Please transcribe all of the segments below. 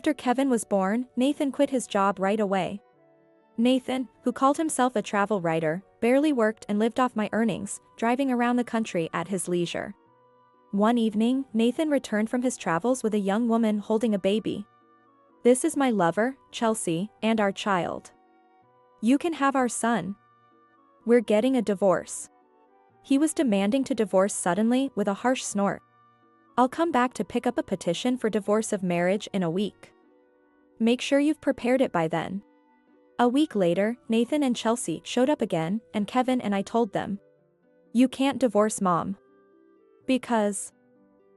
After Kevin was born, Nathan quit his job right away. Nathan, who called himself a travel writer, barely worked and lived off my earnings, driving around the country at his leisure. One evening, Nathan returned from his travels with a young woman holding a baby. "This is my lover, Chelsea, and our child. You can have our son. We're getting a divorce." He was demanding to divorce suddenly with a harsh snort. "I'll come back to pick up a petition for divorce of marriage in a week. Make sure you've prepared it by then." A week later, Nathan and Chelsea showed up again, and Kevin and I told them, "You can't divorce Mom. Because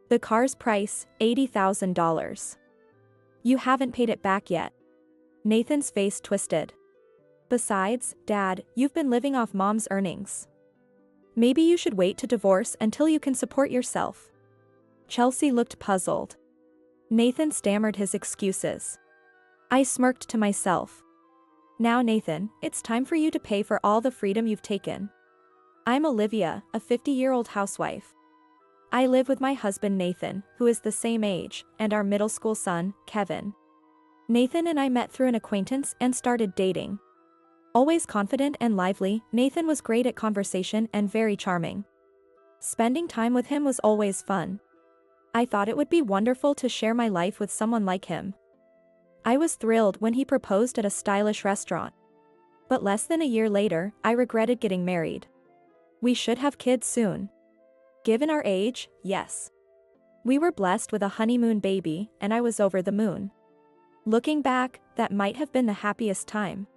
the car's price, $80,000. You haven't paid it back yet." Nathan's face twisted. "Besides, Dad, you've been living off Mom's earnings. Maybe you should wait to divorce until you can support yourself." Chelsea looked puzzled. Nathan stammered his excuses. I smirked to myself. "Now Nathan, it's time for you to pay for all the freedom you've taken. I'm Olivia, a 50-year-old housewife. I live with my husband Nathan, who is the same age, and our middle school son, Kevin. Nathan and I met through an acquaintance and started dating. Always confident and lively, Nathan was great at conversation and very charming. Spending time with him was always fun. I thought it would be wonderful to share my life with someone like him. I was thrilled when he proposed at a stylish restaurant. But less than a year later, I regretted getting married. We should have kids soon. Given our age, yes. We were blessed with a honeymoon baby, and I was over the moon. Looking back, that might have been the happiest time.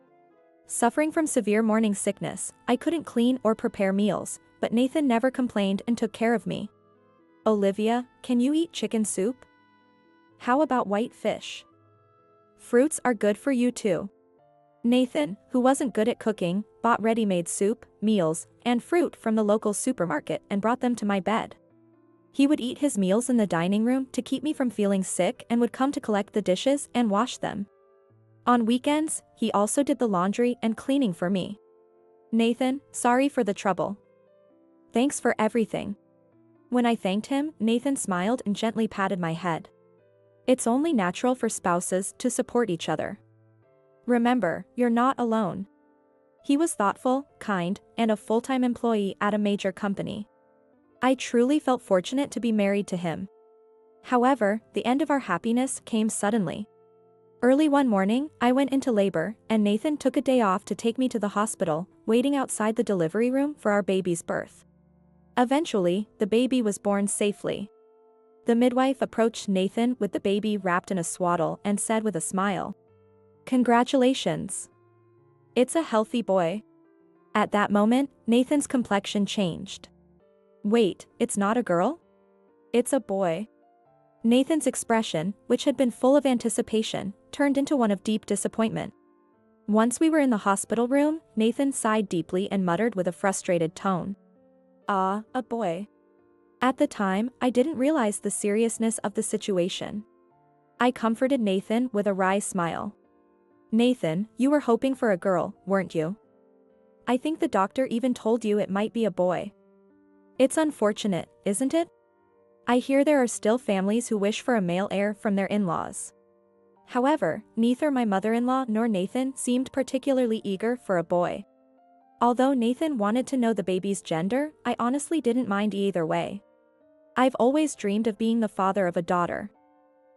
Suffering from severe morning sickness, I couldn't clean or prepare meals, but Nathan never complained and took care of me. "Olivia, can you eat chicken soup? How about white fish? Fruits are good for you too." Nathan, who wasn't good at cooking, bought ready-made soup, meals, and fruit from the local supermarket and brought them to my bed. He would eat his meals in the dining room to keep me from feeling sick and would come to collect the dishes and wash them. On weekends, he also did the laundry and cleaning for me. "Nathan, sorry for the trouble. Thanks for everything." When I thanked him, Nathan smiled and gently patted my head. It's only natural for spouses to support each other. Remember, you're not alone. He was thoughtful, kind, and a full-time employee at a major company. I truly felt fortunate to be married to him. However, the end of our happiness came suddenly. Early one morning, I went into labor, and Nathan took a day off to take me to the hospital, waiting outside the delivery room for our baby's birth. Eventually, the baby was born safely. The midwife approached Nathan with the baby wrapped in a swaddle and said with a smile, "Congratulations. It's a healthy boy." At that moment, Nathan's complexion changed. "Wait, it's not a girl? It's a boy." Nathan's expression, which had been full of anticipation, turned into one of deep disappointment. Once we were in the hospital room, Nathan sighed deeply and muttered with a frustrated tone, "Ah, a boy." At the time, I didn't realize the seriousness of the situation. I comforted Nathan with a wry smile. "Nathan, you were hoping for a girl, weren't you? I think the doctor even told you it might be a boy. It's unfortunate, isn't it? I hear there are still families who wish for a male heir from their in-laws. However, neither my mother-in-law nor Nathan seemed particularly eager for a boy. Although Nathan wanted to know the baby's gender, I honestly didn't mind either way. I've always dreamed of being the father of a daughter."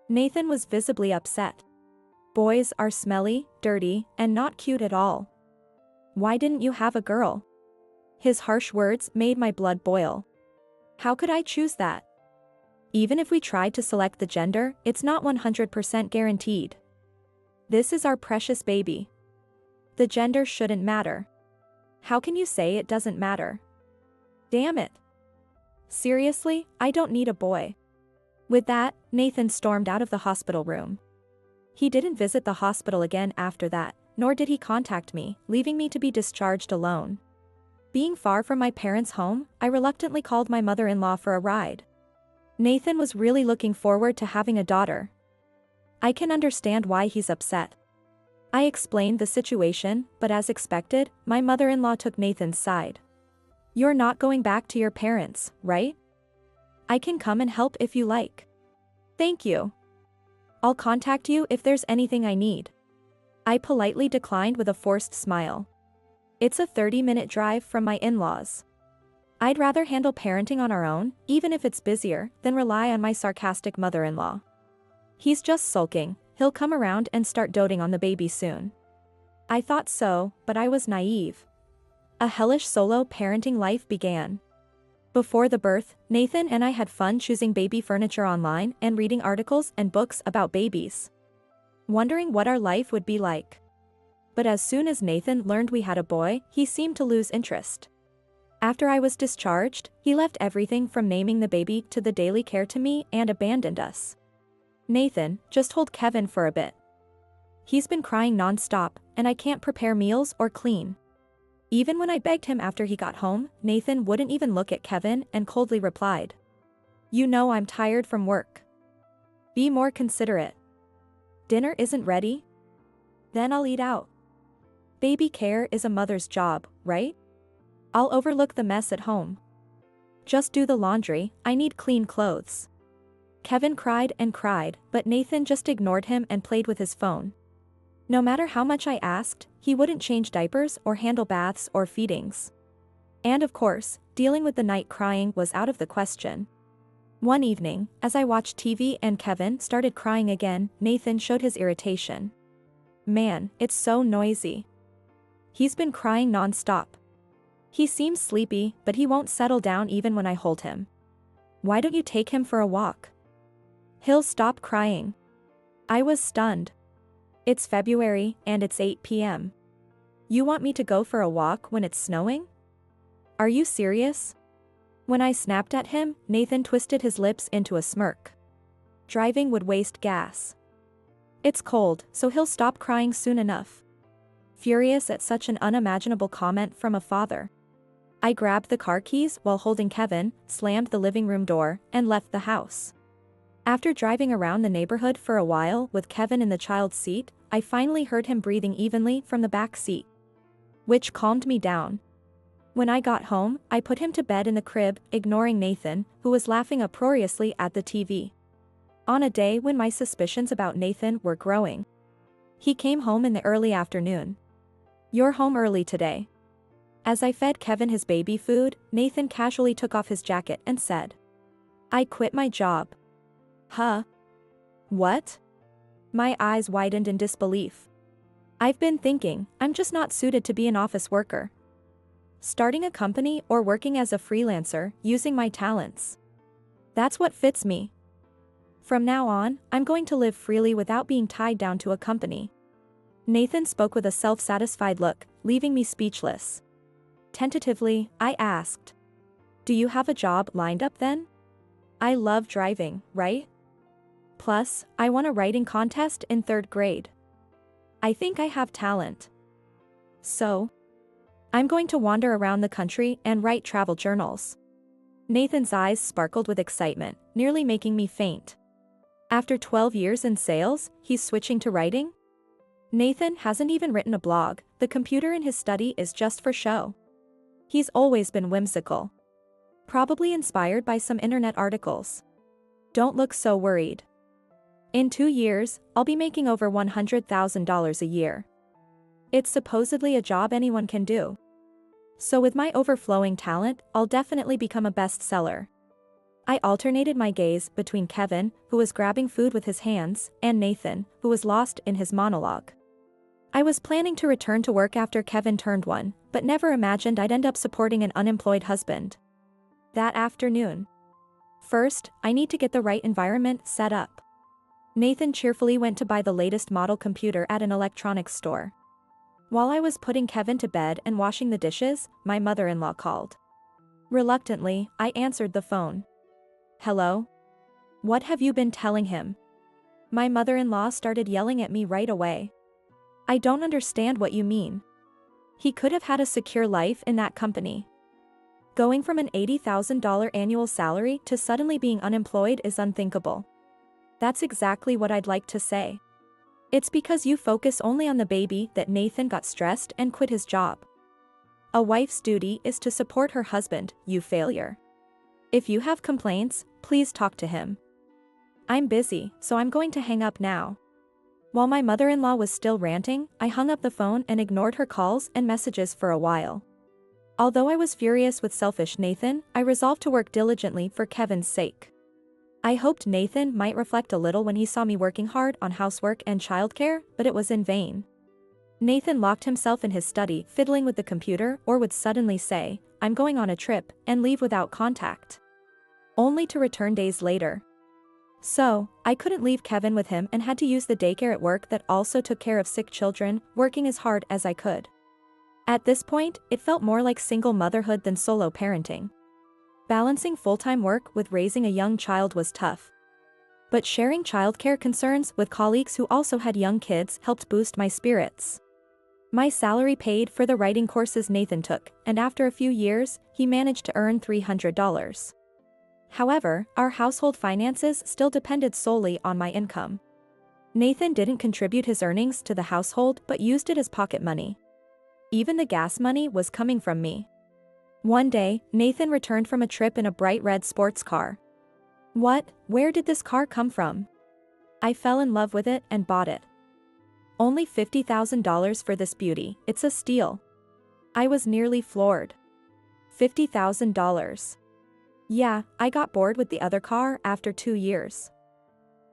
Nathan was visibly upset. "Boys are smelly, dirty, and not cute at all. Why didn't you have a girl?" His harsh words made my blood boil. How could I choose that? Even if we tried to select the gender, it's not 100% guaranteed. This is our precious baby. The gender shouldn't matter. How can you say it doesn't matter? Damn it. Seriously, I don't need a boy." With that, Nathan stormed out of the hospital room. He didn't visit the hospital again after that, nor did he contact me, leaving me to be discharged alone. Being far from my parents' home, I reluctantly called my mother-in-law for a ride. Nathan was really looking forward to having a daughter. I can understand why he's upset. I explained the situation, but as expected, my mother-in-law took Nathan's side. "You're not going back to your parents, right? I can come and help if you like." "Thank you. I'll contact you if there's anything I need. I politely declined with a forced smile. It's a 30-minute drive from my in-laws. I'd rather handle parenting on our own, even if it's busier, than rely on my sarcastic mother-in-law. He's just sulking, he'll come around and start doting on the baby soon. I thought so, but I was naive. A hellish solo parenting life began. Before the birth, Nathan and I had fun choosing baby furniture online and reading articles and books about babies, wondering what our life would be like. But as soon as Nathan learned we had a boy, he seemed to lose interest. After I was discharged, he left everything from naming the baby to the daily care to me and abandoned us. Nathan, just hold Kevin for a bit. He's been crying non-stop, and I can't prepare meals or clean. Even when I begged him after he got home, Nathan wouldn't even look at Kevin and coldly replied, "You know I'm tired from work. Be more considerate. Dinner isn't ready? Then I'll eat out. Baby care is a mother's job, right? I'll overlook the mess at home. Just do the laundry, I need clean clothes." Kevin cried and cried, but Nathan just ignored him and played with his phone. No matter how much I asked, he wouldn't change diapers or handle baths or feedings. And of course, dealing with the night crying was out of the question. One evening, as I watched TV and Kevin started crying again, Nathan showed his irritation. "Man, it's so noisy. He's been crying non-stop. He seems sleepy, but he won't settle down even when I hold him. Why don't you take him for a walk? He'll stop crying." I was stunned. It's February, and it's 8 p.m. You want me to go for a walk when it's snowing? Are you serious? When I snapped at him, Nathan twisted his lips into a smirk. Driving would waste gas. It's cold, so he'll stop crying soon enough. Furious at such an unimaginable comment from a father, I grabbed the car keys while holding Kevin, slammed the living room door, and left the house. After driving around the neighborhood for a while with Kevin in the child's seat, I finally heard him breathing evenly from the back seat, which calmed me down. When I got home, I put him to bed in the crib, ignoring Nathan, who was laughing uproariously at the TV. On a day when my suspicions about Nathan were growing, he came home in the early afternoon. "You're home early today." As I fed Kevin his baby food, Nathan casually took off his jacket and said, "I quit my job." Huh? What? My eyes widened in disbelief. I've been thinking, I'm just not suited to be an office worker. Starting a company or working as a freelancer, using my talents. That's what fits me. From now on, I'm going to live freely without being tied down to a company. Nathan spoke with a self-satisfied look, leaving me speechless. Tentatively, I asked, "Do you have a job lined up then? I love driving, right? Plus, I won a writing contest in 3rd grade. I think I have talent. So, I'm going to wander around the country and write travel journals." Nathan's eyes sparkled with excitement, nearly making me faint. After 12 years in sales, he's switching to writing? Nathan hasn't even written a blog, the computer in his study is just for show. He's always been whimsical. Probably inspired by some internet articles. Don't look so worried. In 2 years, I'll be making over $100,000 a year. It's supposedly a job anyone can do. So with my overflowing talent, I'll definitely become a bestseller. I alternated my gaze between Kevin, who was grabbing food with his hands, and Nathan, who was lost in his monologue. I was planning to return to work after Kevin turned 1, but never imagined I'd end up supporting an unemployed husband. That afternoon. First, I need to get the right environment set up. Nathan cheerfully went to buy the latest model computer at an electronics store. While I was putting Kevin to bed and washing the dishes, my mother-in-law called. Reluctantly, I answered the phone. "Hello? What have you been telling him?" My mother-in-law started yelling at me right away. "I don't understand what you mean. He could have had a secure life in that company. Going from an $80,000 annual salary to suddenly being unemployed is unthinkable." That's exactly what I'd like to say. It's because you focus only on the baby that Nathan got stressed and quit his job. A wife's duty is to support her husband, you failure. If you have complaints, please talk to him. I'm busy, so I'm going to hang up now. While my mother-in-law was still ranting, I hung up the phone and ignored her calls and messages for a while. Although I was furious with selfish Nathan, I resolved to work diligently for Kevin's sake. I hoped Nathan might reflect a little when he saw me working hard on housework and childcare, but it was in vain. Nathan locked himself in his study, fiddling with the computer, or would suddenly say, "I'm going on a trip," and leave without contact. Only to return days later. So, I couldn't leave Kevin with him and had to use the daycare at work that also took care of sick children, working as hard as I could. At this point, it felt more like single motherhood than solo parenting. Balancing full-time work with raising a young child was tough. But sharing childcare concerns with colleagues who also had young kids helped boost my spirits. My salary paid for the writing courses Nathan took, and after a few years, he managed to earn $300. However, our household finances still depended solely on my income. Nathan didn't contribute his earnings to the household but used it as pocket money. Even the gas money was coming from me. One day, Nathan returned from a trip in a bright red sports car. What? Where did this car come from? I fell in love with it and bought it. Only $50,000 for this beauty, it's a steal. I was nearly floored. $50,000. Yeah, I got bored with the other car after 2 years.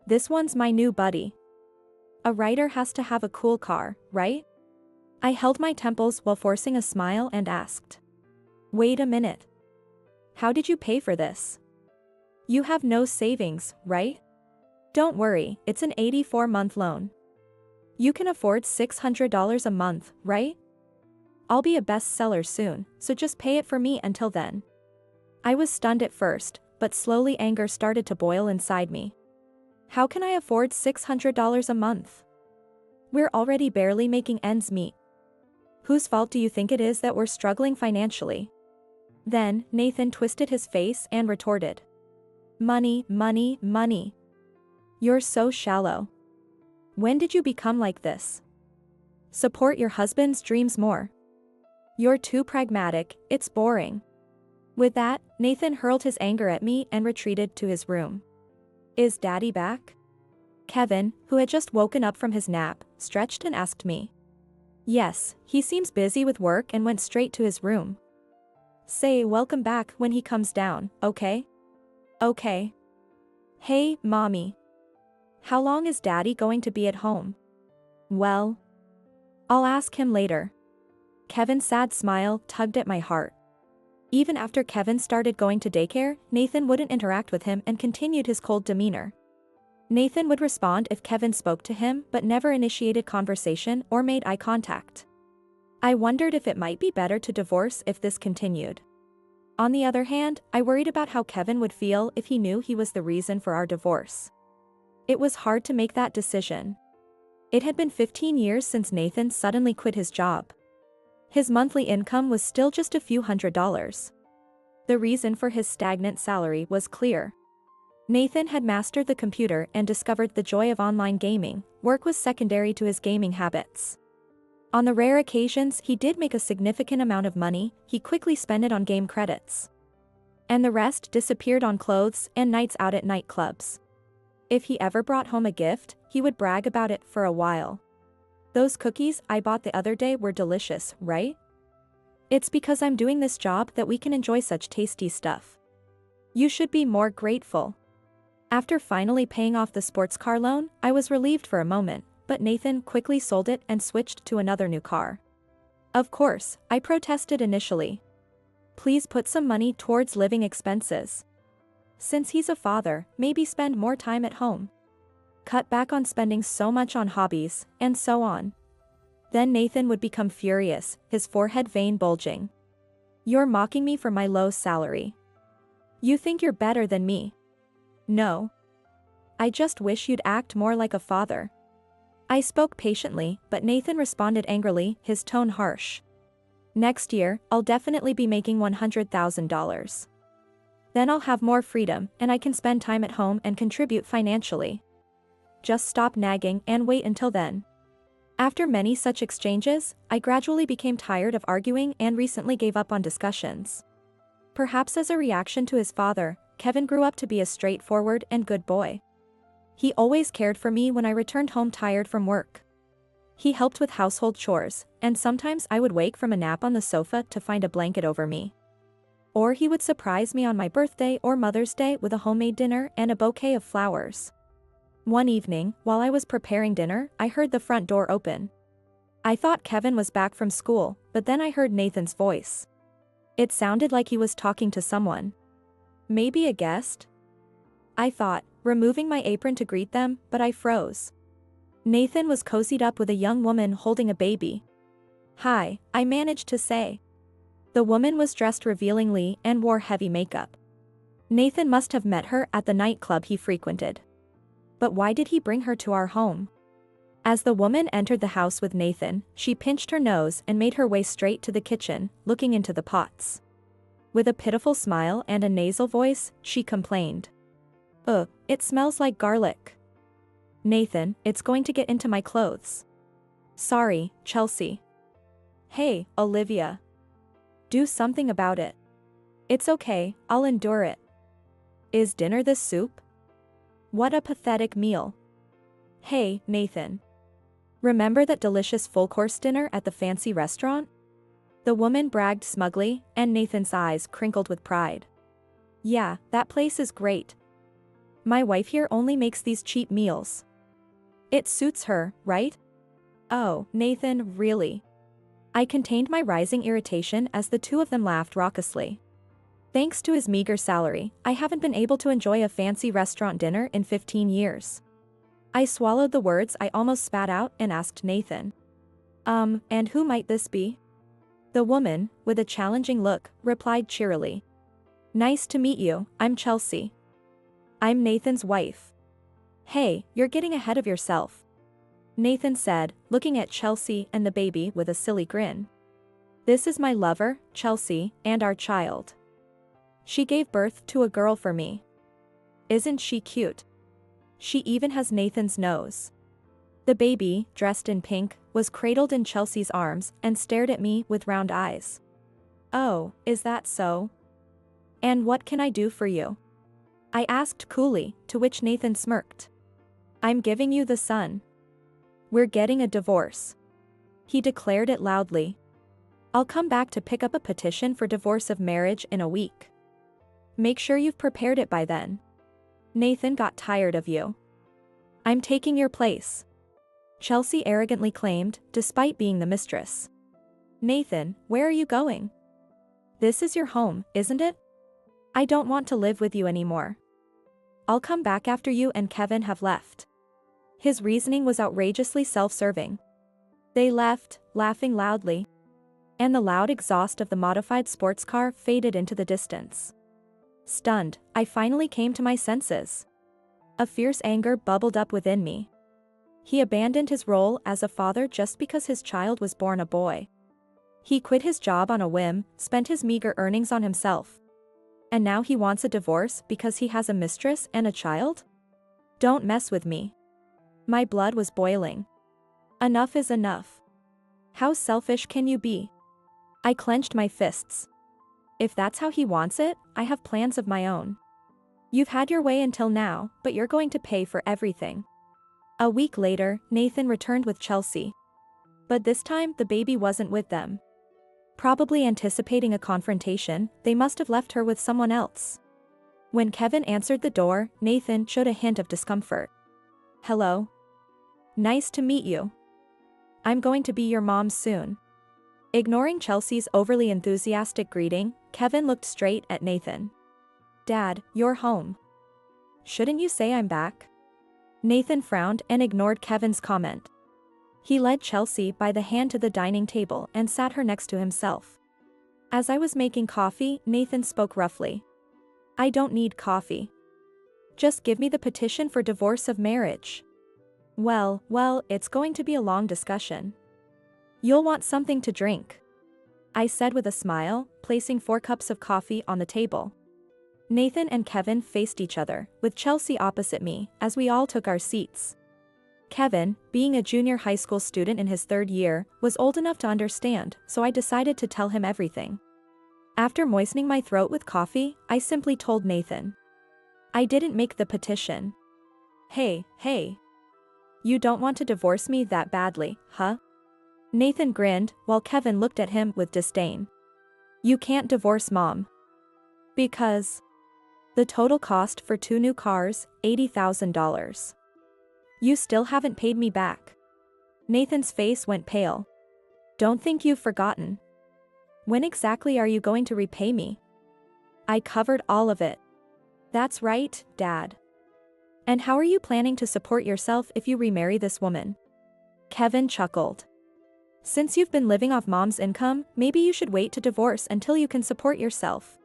This one's my new buddy. A writer has to have a cool car, right? I held my temples while forcing a smile and asked. Wait a minute. How did you pay for this? You have no savings, right? Don't worry, it's an 84-month loan. You can afford $600 a month, right? I'll be a bestseller soon, so just pay it for me until then. I was stunned at first, but slowly anger started to boil inside me. How can I afford $600 a month? We're already barely making ends meet. Whose fault do you think it is that we're struggling financially? Then, Nathan twisted his face and retorted. Money, money, money. You're so shallow. When did you become like this? Support your husband's dreams more. You're too pragmatic, it's boring. With that, Nathan hurled his anger at me and retreated to his room. Is Daddy back? Kevin, who had just woken up from his nap, stretched and asked me. Yes, he seems busy with work and went straight to his room. Say welcome back when he comes down, okay? Okay. Hey, Mommy. How long is Daddy going to be at home? Well, I'll ask him later. Kevin's sad smile tugged at my heart. Even after Kevin started going to daycare, Nathan wouldn't interact with him and continued his cold demeanor. Nathan would respond if Kevin spoke to him but never initiated conversation or made eye contact. I wondered if it might be better to divorce if this continued. On the other hand, I worried about how Kevin would feel if he knew he was the reason for our divorce. It was hard to make that decision. It had been 15 years since Nathan suddenly quit his job. His monthly income was still just a few $100s. The reason for his stagnant salary was clear. Nathan had mastered the computer and discovered the joy of online gaming. Work was secondary to his gaming habits. On the rare occasions he did make a significant amount of money, he quickly spent it on game credits. And the rest disappeared on clothes and nights out at nightclubs. If he ever brought home a gift, he would brag about it for a while. Those cookies I bought the other day were delicious, right? It's because I'm doing this job that we can enjoy such tasty stuff. You should be more grateful. After finally paying off the sports car loan, I was relieved for a moment, but Nathan quickly sold it and switched to another new car. Of course, I protested initially. Please put some money towards living expenses. Since he's a father, maybe spend more time at home. Cut back on spending so much on hobbies, and so on. Then Nathan would become furious, his forehead vein bulging. You're mocking me for my low salary. You think you're better than me. No. I just wish you'd act more like a father. I spoke patiently, but Nathan responded angrily, his tone harsh. Next year, I'll definitely be making $100,000. Then I'll have more freedom, and I can spend time at home and contribute financially. Just stop nagging and wait until then. After many such exchanges, I gradually became tired of arguing and recently gave up on discussions. Perhaps as a reaction to his father, Kevin grew up to be a straightforward and good boy. He always cared for me when I returned home tired from work. He helped with household chores, and sometimes I would wake from a nap on the sofa to find a blanket over me. Or he would surprise me on my birthday or Mother's Day with a homemade dinner and a bouquet of flowers. One evening, while I was preparing dinner, I heard the front door open. I thought Kevin was back from school, but then I heard Nathan's voice. It sounded like he was talking to someone. Maybe a guest? I thought, removing my apron to greet them, but I froze. Nathan was cozied up with a young woman holding a baby. "Hi," I managed to say. The woman was dressed revealingly and wore heavy makeup. Nathan must have met her at the nightclub he frequented. But why did he bring her to our home? As the woman entered the house with Nathan, she pinched her nose and made her way straight to the kitchen, looking into the pots. With a pitiful smile and a nasal voice, she complained. "Ugh, it smells like garlic. Nathan, it's going to get into my clothes." "Sorry, Chelsea." "Hey, Olivia. Do something about it." "It's okay, I'll endure it." "Is dinner this soup? What a pathetic meal." "Hey, Nathan. Remember that delicious full-course dinner at the fancy restaurant?" The woman bragged smugly, and Nathan's eyes crinkled with pride. "Yeah, that place is great. My wife here only makes these cheap meals. It suits her, right?" "Oh, Nathan, really?" I contained my rising irritation as the two of them laughed raucously. Thanks to his meager salary, I haven't been able to enjoy a fancy restaurant dinner in 15 years. I swallowed the words I almost spat out and asked Nathan. And who might this be?" The woman, with a challenging look, replied cheerily. "Nice to meet you, I'm Chelsea. I'm Nathan's wife." "Hey, you're getting ahead of yourself," Nathan said, looking at Chelsea and the baby with a silly grin. "This is my lover, Chelsea, and our child. She gave birth to a girl for me. Isn't she cute? She even has Nathan's nose." The baby, dressed in pink, was cradled in Chelsea's arms and stared at me with round eyes. "Oh, is that so? And what can I do for you?" I asked coolly, to which Nathan smirked. "I'm giving you the son. We're getting a divorce." He declared it loudly. "I'll come back to pick up a petition for divorce of marriage in a week. Make sure you've prepared it by then. Nathan got tired of you. I'm taking your place," Chelsea arrogantly claimed, despite being the mistress. "Nathan, where are you going? This is your home, isn't it? I don't want to live with you anymore. I'll come back after you and Kevin have left." His reasoning was outrageously self-serving. They left, laughing loudly. And the loud exhaust of the modified sports car faded into the distance. Stunned, I finally came to my senses. A fierce anger bubbled up within me. He abandoned his role as a father just because his child was born a boy. He quit his job on a whim, spent his meager earnings on himself. And now he wants a divorce because he has a mistress and a child? Don't mess with me. My blood was boiling. Enough is enough. How selfish can you be? I clenched my fists. If that's how he wants it, I have plans of my own. You've had your way until now, but you're going to pay for everything. A week later, Nathan returned with Chelsea. But this time, the baby wasn't with them. Probably anticipating a confrontation, they must have left her with someone else. When Kevin answered the door, Nathan showed a hint of discomfort. "Hello. Nice to meet you. I'm going to be your mom soon." Ignoring Chelsea's overly enthusiastic greeting, Kevin looked straight at Nathan. "Dad, you're home. Shouldn't you say I'm back?" Nathan frowned and ignored Kevin's comment. He led Chelsea by the hand to the dining table and sat her next to himself. As I was making coffee, Nathan spoke roughly. "I don't need coffee. Just give me the petition for divorce of marriage." Well, it's going to be a long discussion. You'll want something to drink," I said with a smile, placing 4 cups of coffee on the table. Nathan and Kevin faced each other, with Chelsea opposite me, as we all took our seats. Kevin, being a junior high school student in his 3rd year, was old enough to understand, so I decided to tell him everything. After moistening my throat with coffee, I simply told Nathan. "I didn't make the petition. Hey, hey. You don't want to divorce me that badly, huh? Nathan grinned, while Kevin looked at him with disdain. You can't divorce Mom. Because the total cost for 2 new cars, $80,000. You still haven't paid me back. Nathan's face went pale. Don't think you've forgotten. When exactly are you going to repay me? I covered all of it. That's right, Dad. And how are you planning to support yourself if you remarry this woman? Kevin chuckled. Since you've been living off Mom's income, maybe you should wait to divorce until you can support yourself.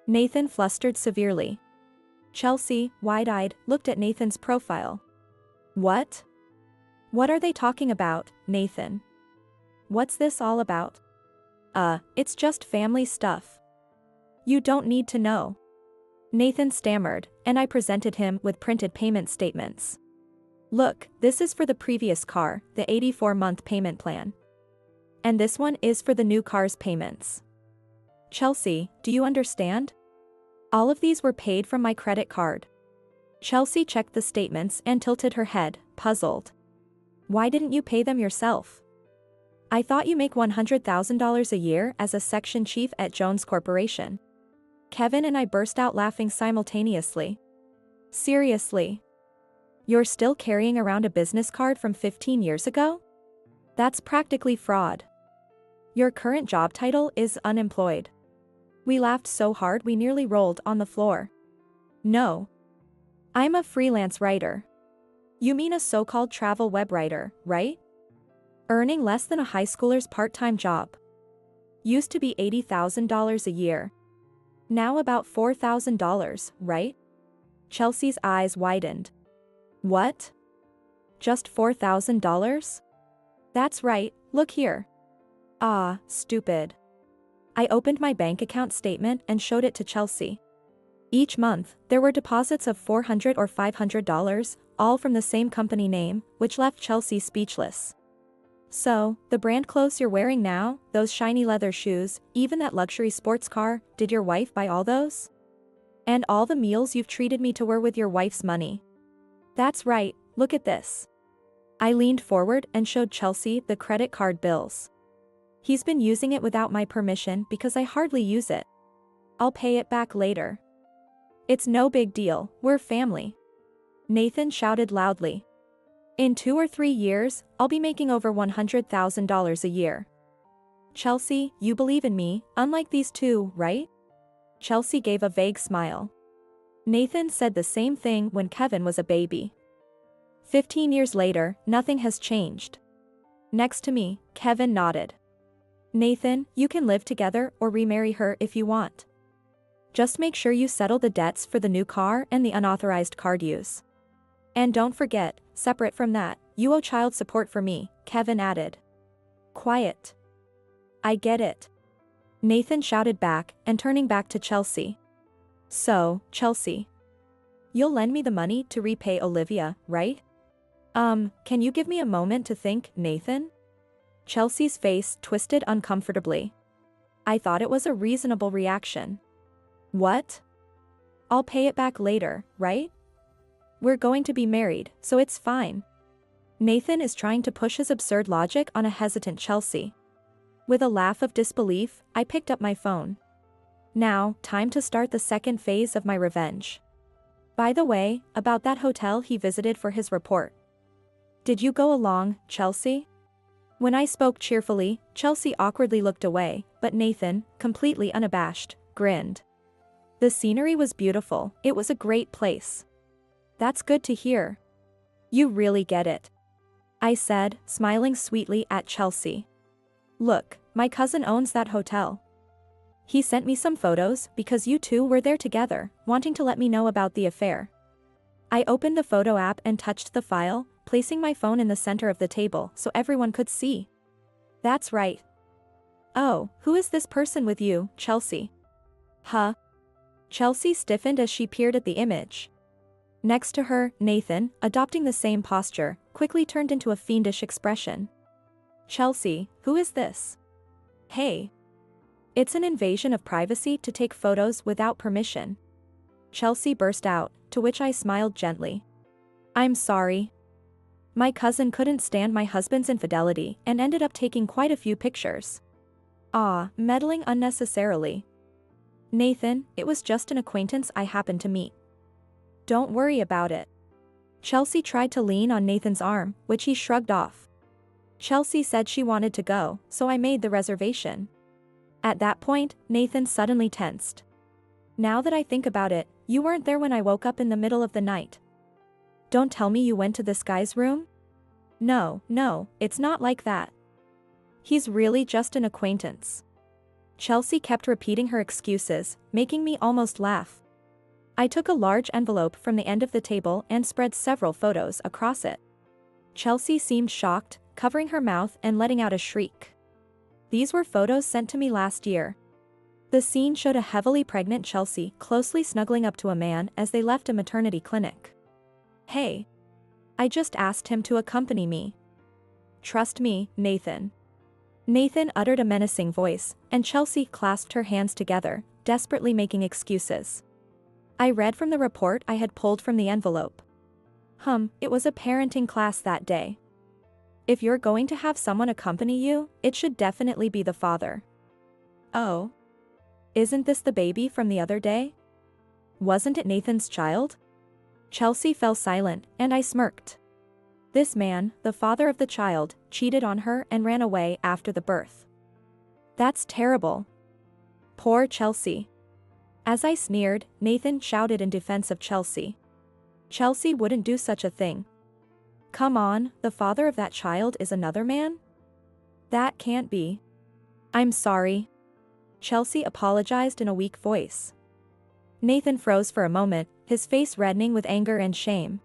Nathan flustered severely. Chelsea, wide-eyed, looked at Nathan's profile. What? What are they talking about, Nathan? What's this all about? It's just family stuff. You don't need to know. Nathan stammered, and I presented him with printed payment statements. Look, this is for the previous car, the 84-month payment plan. And this one is for the new car's payments. Chelsea, do you understand? All of these were paid from my credit card. Chelsea checked the statements and tilted her head, puzzled. Why didn't you pay them yourself? I thought you make $100,000 a year as a section chief at Jones Corporation. Kevin and I burst out laughing simultaneously. Seriously? You're still carrying around a business card from 15 years ago? That's practically fraud. Your current job title is unemployed. We laughed so hard we nearly rolled on the floor. No. I'm a freelance writer. You mean a so-called travel web writer, right? Earning less than a high schooler's part-time job. Used to be $80,000 a year. Now about $4,000, right? Chelsea's eyes widened. What? Just $4,000? That's right, look here. Ah, stupid. I opened my bank account statement and showed it to Chelsea. Each month, there were deposits of $400 or $500, all from the same company name, which left Chelsea speechless. So, the brand clothes you're wearing now, those shiny leather shoes, even that luxury sports car, did your wife buy all those? And all the meals you've treated me to were with your wife's money. That's right, look at this. I leaned forward and showed Chelsea the credit card bills. He's been using it without my permission because I hardly use it. I'll pay it back later. It's no big deal, we're family. Nathan shouted loudly. In 2 or 3 years, I'll be making over $100,000 a year. Chelsea, you believe in me, unlike these two, right? Chelsea gave a vague smile. Nathan said the same thing when Kevin was a baby. 15 years later, nothing has changed. Next to me, Kevin nodded. Nathan, you can live together or remarry her if you want. Just make sure you settle the debts for the new car and the unauthorized card use. And don't forget, separate from that, you owe child support for me, Kevin added. Quiet. I get it. Nathan shouted back and turning back to Chelsea. So, Chelsea. You'll lend me the money to repay Olivia, right? Can you give me a moment to think, Nathan? Chelsea's face twisted uncomfortably. I thought it was a reasonable reaction. What? I'll pay it back later, right? We're going to be married, so it's fine. Nathan is trying to push his absurd logic on a hesitant Chelsea. With a laugh of disbelief, I picked up my phone. Now, time to start the second phase of my revenge. By the way, about that hotel he visited for his report. Did you go along, Chelsea? When I spoke cheerfully, Chelsea awkwardly looked away, but Nathan, completely unabashed, grinned. The scenery was beautiful, it was a great place. That's good to hear. You really get it. I said, smiling sweetly at Chelsea. Look, my cousin owns that hotel. He sent me some photos because you two were there together, wanting to let me know about the affair. I opened the photo app and touched the file, placing my phone in the center of the table so everyone could see. That's right. Oh, who is this person with you, Chelsea? Huh? Chelsea stiffened as she peered at the image. Next to her, Nathan, adopting the same posture, quickly turned into a fiendish expression. Chelsea, who is this? Hey. It's an invasion of privacy to take photos without permission. Chelsea burst out, to which I smiled gently. I'm sorry. My cousin couldn't stand my husband's infidelity and ended up taking quite a few pictures. Ah, meddling unnecessarily. Nathan, it was just an acquaintance I happened to meet. Don't worry about it. Chelsea tried to lean on Nathan's arm, which he shrugged off. Chelsea said she wanted to go, so I made the reservation. At that point, Nathan suddenly tensed. Now that I think about it, you weren't there when I woke up in the middle of the night. Don't tell me you went to this guy's room? No, it's not like that. He's really just an acquaintance. Chelsea kept repeating her excuses, making me almost laugh. I took a large envelope from the end of the table and spread several photos across it. Chelsea seemed shocked, covering her mouth and letting out a shriek. These were photos sent to me last year. The scene showed a heavily pregnant Chelsea closely snuggling up to a man as they left a maternity clinic. Hey. I just asked him to accompany me. Trust me, Nathan. Nathan uttered a menacing voice, and Chelsea clasped her hands together, desperately making excuses. I read from the report I had pulled from the envelope. It was a parenting class that day. If you're going to have someone accompany you, it should definitely be the father. Oh. Isn't this the baby from the other day? Wasn't it Nathan's child? Chelsea fell silent, and I smirked. This man, the father of the child, cheated on her and ran away after the birth. That's terrible. Poor Chelsea. As I sneered, Nathan shouted in defense of Chelsea. Chelsea wouldn't do such a thing. Come on, the father of that child is another man? That can't be. I'm sorry. Chelsea apologized in a weak voice. Nathan froze for a moment, his face reddening with anger and shame.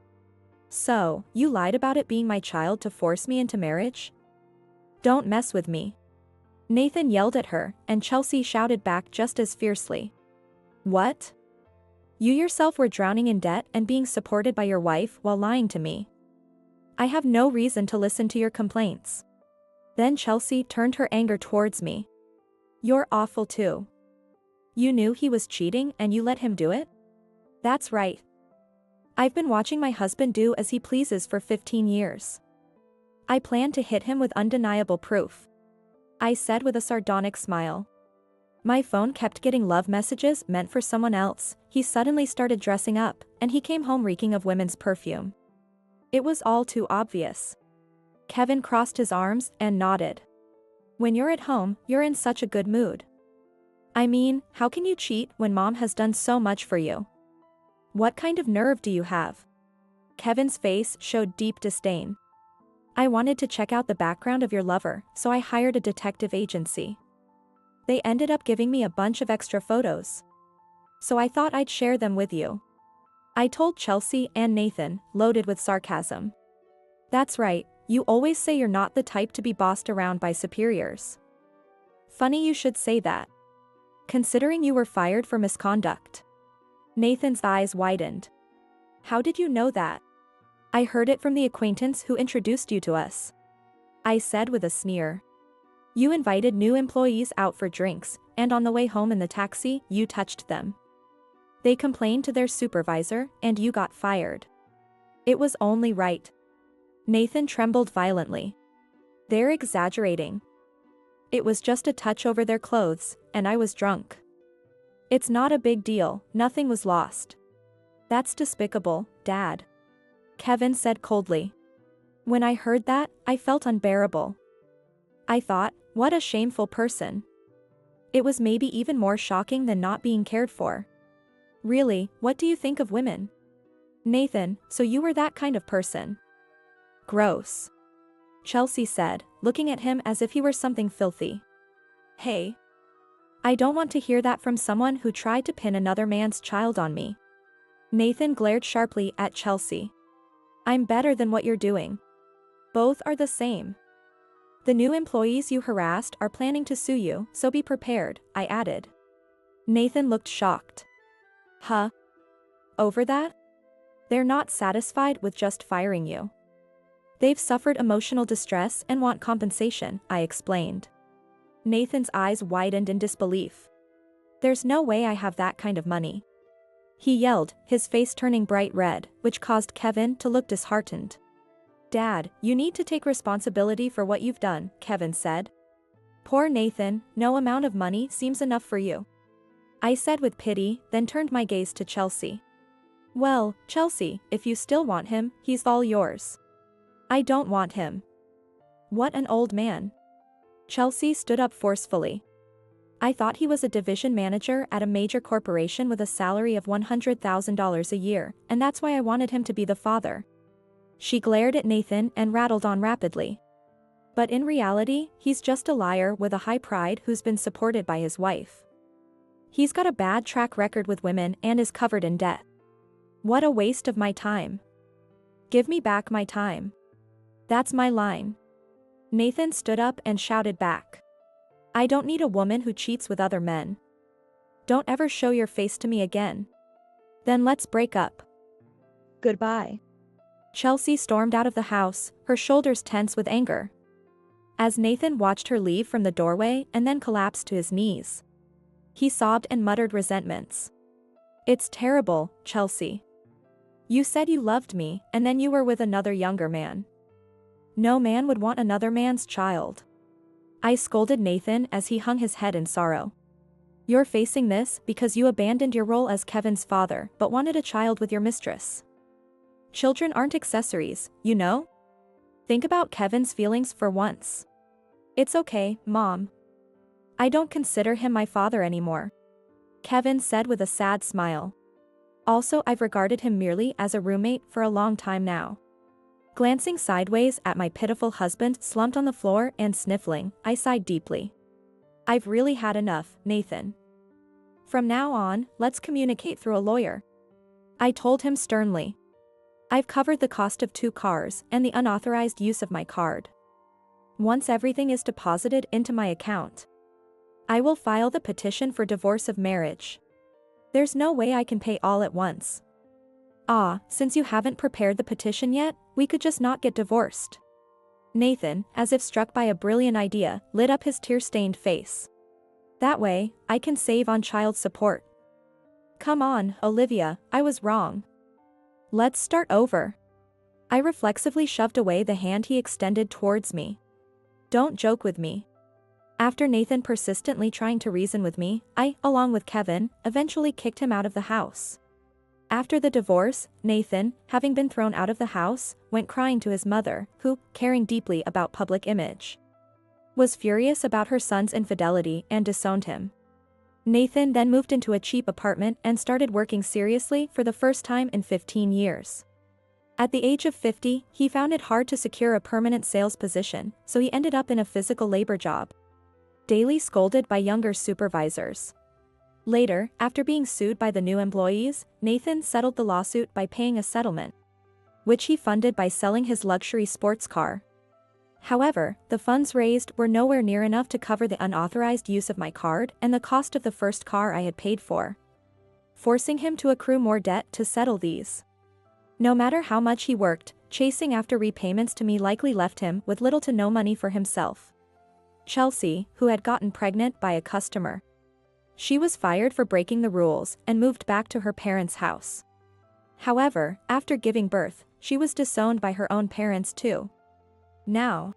So, you lied about it being my child to force me into marriage? Don't mess with me. Nathan yelled at her, and Chelsea shouted back just as fiercely. What? You yourself were drowning in debt and being supported by your wife while lying to me. I have no reason to listen to your complaints. Then Chelsea turned her anger towards me. You're awful too. You knew he was cheating and you let him do it? That's right. I've been watching my husband do as he pleases for 15 years. I plan to hit him with undeniable proof. I said with a sardonic smile. My phone kept getting love messages meant for someone else. He suddenly started dressing up, and he came home reeking of women's perfume. It was all too obvious. Kevin crossed his arms and nodded. When you're at home, you're in such a good mood. I mean, how can you cheat when mom has done so much for you? What kind of nerve do you have? Kevin's face showed deep disdain. I wanted to check out the background of your lover, so I hired a detective agency. They ended up giving me a bunch of extra photos. So I thought I'd share them with you. I told Chelsea and Nathan, loaded with sarcasm. That's right, you always say you're not the type to be bossed around by superiors. Funny you should say that. Considering you were fired for misconduct. Nathan's eyes widened. How did you know that? I heard it from the acquaintance who introduced you to us. I said with a sneer. You invited new employees out for drinks, and on the way home in the taxi, you touched them. They complained to their supervisor, and you got fired. It was only right. Nathan trembled violently. They're exaggerating. It was just a touch over their clothes, and I was drunk. It's not a big deal, nothing was lost. That's despicable, Dad. Kevin said coldly. When I heard that, I felt unbearable. I thought, what a shameful person. It was maybe even more shocking than not being cared for. Really, what do you think of women? Nathan, so you were that kind of person. Gross. Chelsea said, looking at him as if he were something filthy. Hey. I don't want to hear that from someone who tried to pin another man's child on me. Nathan glared sharply at Chelsea. I'm better than what you're doing. Both are the same. The new employees you harassed are planning to sue you, so be prepared, I added. Nathan looked shocked. Huh? Over that? They're not satisfied with just firing you. They've suffered emotional distress and want compensation, I explained. Nathan's eyes widened in disbelief. There's no way I have that kind of money. He yelled, his face turning bright red, which caused Kevin to look disheartened. Dad, you need to take responsibility for what you've done, Kevin said. Poor Nathan, no amount of money seems enough for you. I said with pity, then turned my gaze to Chelsea. Well, Chelsea, if you still want him, he's all yours. I don't want him. What an old man. Chelsea stood up forcefully. I thought he was a division manager at a major corporation with a salary of $100,000 a year, and that's why I wanted him to be the father. She glared at Nathan and rattled on rapidly. But in reality, he's just a liar with a high pride who's been supported by his wife. He's got a bad track record with women and is covered in debt. What a waste of my time. Give me back my time. That's my line. Nathan stood up and shouted back. I don't need a woman who cheats with other men. Don't ever show your face to me again. Then let's break up. Goodbye. Chelsea stormed out of the house, her shoulders tense with anger. As Nathan watched her leave from the doorway and then collapsed to his knees. He sobbed and muttered resentments. It's terrible, Chelsea. You said you loved me, and then you were with another younger man. No man would want another man's child. I scolded Nathan as he hung his head in sorrow. You're facing this because you abandoned your role as Kevin's father but wanted a child with your mistress. Children aren't accessories, you know? Think about Kevin's feelings for once. It's okay, Mom. I don't consider him my father anymore. Kevin said with a sad smile. Also, I've regarded him merely as a roommate for a long time now. Glancing sideways at my pitiful husband slumped on the floor and sniffling, I sighed deeply. I've really had enough, Nathan. From now on, let's communicate through a lawyer. I told him sternly. I've covered the cost of 2 cars and the unauthorized use of my card. Once everything is deposited into my account, I will file the petition for divorce of marriage. There's no way I can pay all at once. Since you haven't prepared the petition yet, we could just not get divorced. Nathan, as if struck by a brilliant idea, lit up his tear-stained face. That way, I can save on child support. Come on, Olivia, I was wrong. Let's start over. I reflexively shoved away the hand he extended towards me. Don't joke with me. After Nathan persistently trying to reason with me, I, along with Kevin, eventually kicked him out of the house. After the divorce, Nathan, having been thrown out of the house, went crying to his mother, who, caring deeply about public image, was furious about her son's infidelity and disowned him. Nathan then moved into a cheap apartment and started working seriously for the first time in 15 years. At the age of 50, he found it hard to secure a permanent sales position, so he ended up in a physical labor job, daily scolded by younger supervisors. Later, after being sued by the new employees, Nathan settled the lawsuit by paying a settlement, which he funded by selling his luxury sports car. However, the funds raised were nowhere near enough to cover the unauthorized use of my card and the cost of the first car I had paid for, forcing him to accrue more debt to settle these. No matter how much he worked, chasing after repayments to me likely left him with little to no money for himself. Chelsea, who had gotten pregnant by a customer. She was fired for breaking the rules and moved back to her parents' house. However, after giving birth, she was disowned by her own parents too. Now,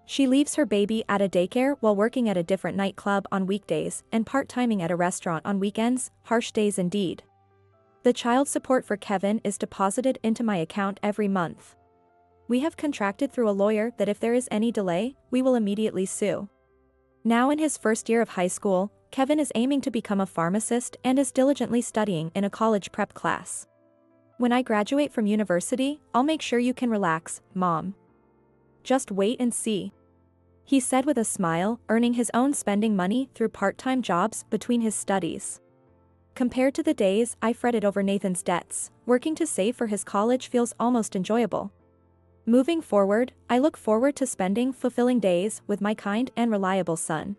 she leaves her baby at a daycare while working at a different nightclub on weekdays and part-timing at a restaurant on weekends, harsh days indeed. The child support for Kevin is deposited into my account every month. We have contracted through a lawyer that if there is any delay, we will immediately sue. Now in his first year of high school, Kevin is aiming to become a pharmacist and is diligently studying in a college prep class. When I graduate from university, I'll make sure you can relax, Mom. Just wait and see. He said with a smile, earning his own spending money through part-time jobs between his studies. Compared to the days I fretted over Nathan's debts, working to save for his college feels almost enjoyable. Moving forward, I look forward to spending fulfilling days with my kind and reliable son.